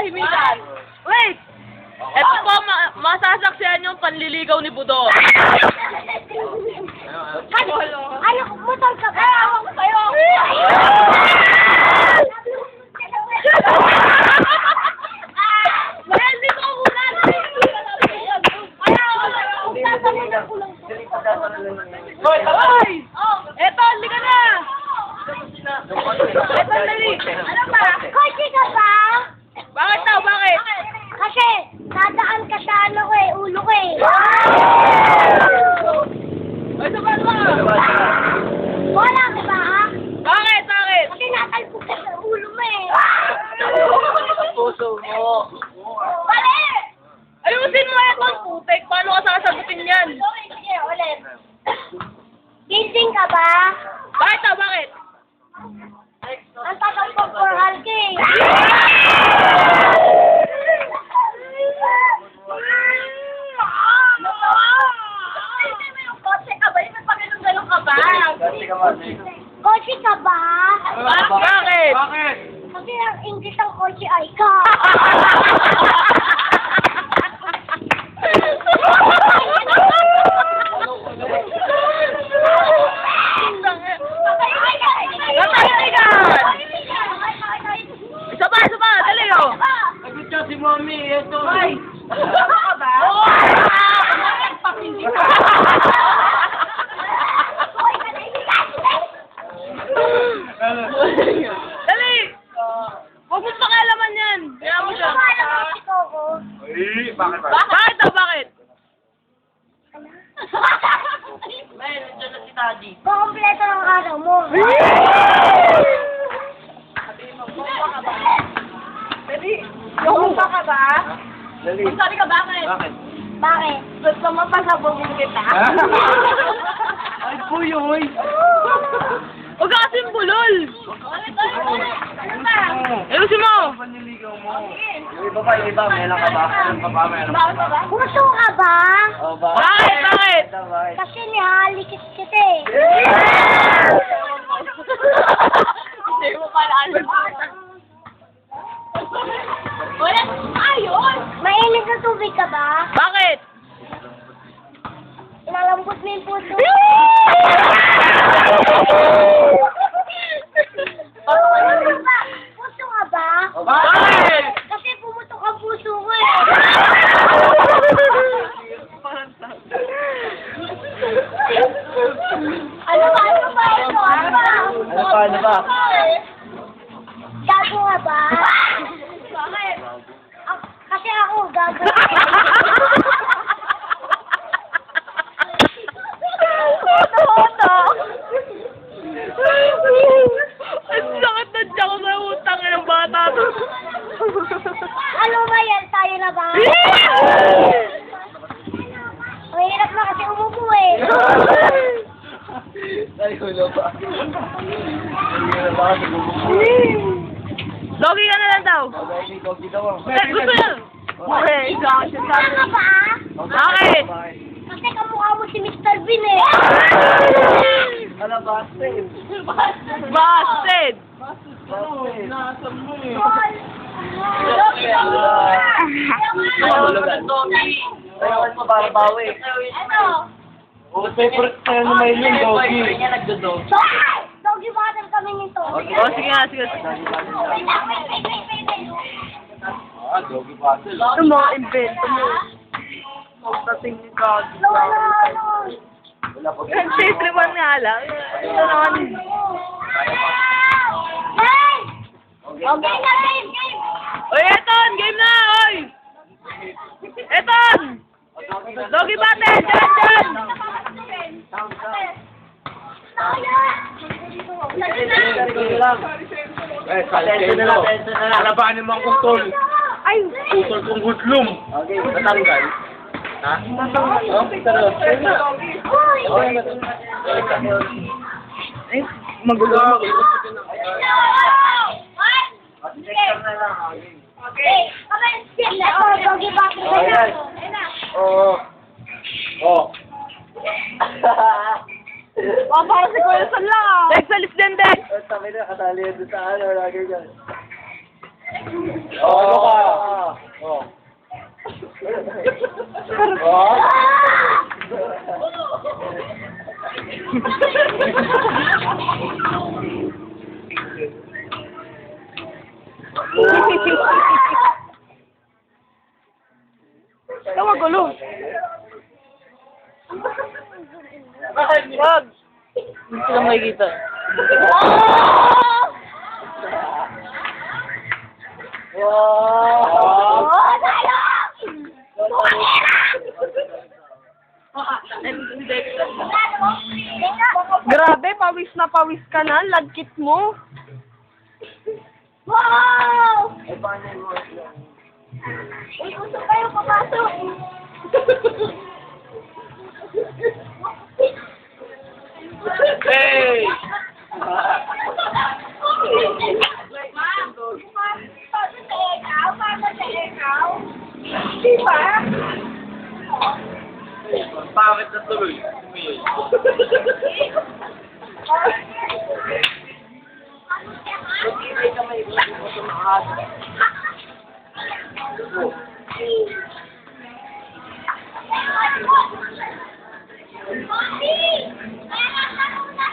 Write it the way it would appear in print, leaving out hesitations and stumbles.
katahimikan. Wait! Ito po, masasaksihan yung panliligaw ni Budo. Ano, motor ka ba? Ayaw ko sa'yo. Well, di ko ulan. Hoy! Eto, halika na! Eto, dali! Ano ba? Kotse ka ba? Bakit daw? Bakit? Kasi, dadaan ka sa ano ko eh, ulo ko eh. Ay, sabat ka! Wala ka ba ha? Bakit? Bakit? Kasi natalpog ka sa ulo mo eh. Puso mo. Mali! Ayusin mo ito, putek. Paano ka sasagutin yan? Sige, ulit. Gising ka ba? Bakit daw? Bakit? Ang tatalpog for halki. Kotse ka ba? Yung pagganong-ganong ka ba? Kotse ka ba? Bakit? Bakit? Kasi ang English ang kotse ay ka. Isa pa, dali oh. Sagot ka si Mommy, ito. Ay! Ka ba? Dali! Huwag mo pakalaman yan. Kaya mo siya. Ay, bakit ba? Bakit daw? Bakit? May, nandiyan na si Daddy. Kompleto ng araw mo. Dali. Yung pa ka ba? Dali. Sorry ka, bakit? Bakit? Bakit? Gusto mo pasabugin kita? Ay, puyoy. Huwag ka kasing bulol. Ano ba? Ayusin mo. Paniligaw mo. Yung iba pa, yung iba. Meron ka ba? Meron ka ba? Meron ka ba? Puso ka ba? Oh, ba? Bakit? Bakit? Bakit? Kasi nihalikit kita eh. Hindi mo pala alam. Wala. Ayun. Mainit na tubig ka ba? Bakit? Nalambot mo yung puso. Puso ka ba? Oh, bakit? Bakit? Kasi pumutok ang puso ko eh. Ano ba? Ano ba? Ano ba? Ano ba? Gago ka ba? Bakit? Kasi ako gago. Hoto. Ang sakit na dyan ko sa utang ng bata to. Ano ba yan? Tayo na ba? Mahirap na kasi umupo eh. Ay, ulo ba? Hindi na ba kasi gugupo? Logi ka na lang daw. Okay, hindi ko kita mo. Gusto niya. Okay, Ano ka ba? Bakit? Kasi kamukha mo si Mr. Bean eh. Ano ba? Save. Busted. Nasa mo eh. Paul. Ayawan mo para bawi. Ano? Oh, favorite sa'yo na may yun, doggy. Doggy water kami nito. Oh, sige nga, sige. Wait lang, wait. Ah, doggy puzzle. Ito mo, invento mo. Pagdating ni God. No. Wala pa. Safety one nga lang. Ito naman. Hey! Okay na, game. Oy, Eton! Game na! Oy! Eton! Doggy battle! Dyan! Attention na lang. Alabanin mo ang kutol. Ay! Kutol kong hudlum. Okay, natanggal. Ha? Oh, taro. Ay, magulo. Okay. Doggy battle. Oo. Oh. Para si Kuya San lang ah. Dex, alis din, Dex. Sabi na, kasali yun sa ano, lagi dyan. Oh, ano ka? Oh. Tawa gulo. Bakit? Wag. Hindi sila makikita. Wow! Oh, tayo! Grabe, pawis na pawis ka na. Lagkit mo. Wow! Ay, paano yung mga Uy, gusto kayo papasok. Hey! Pangit na tuloy. Hindi ka may gusto makakasal.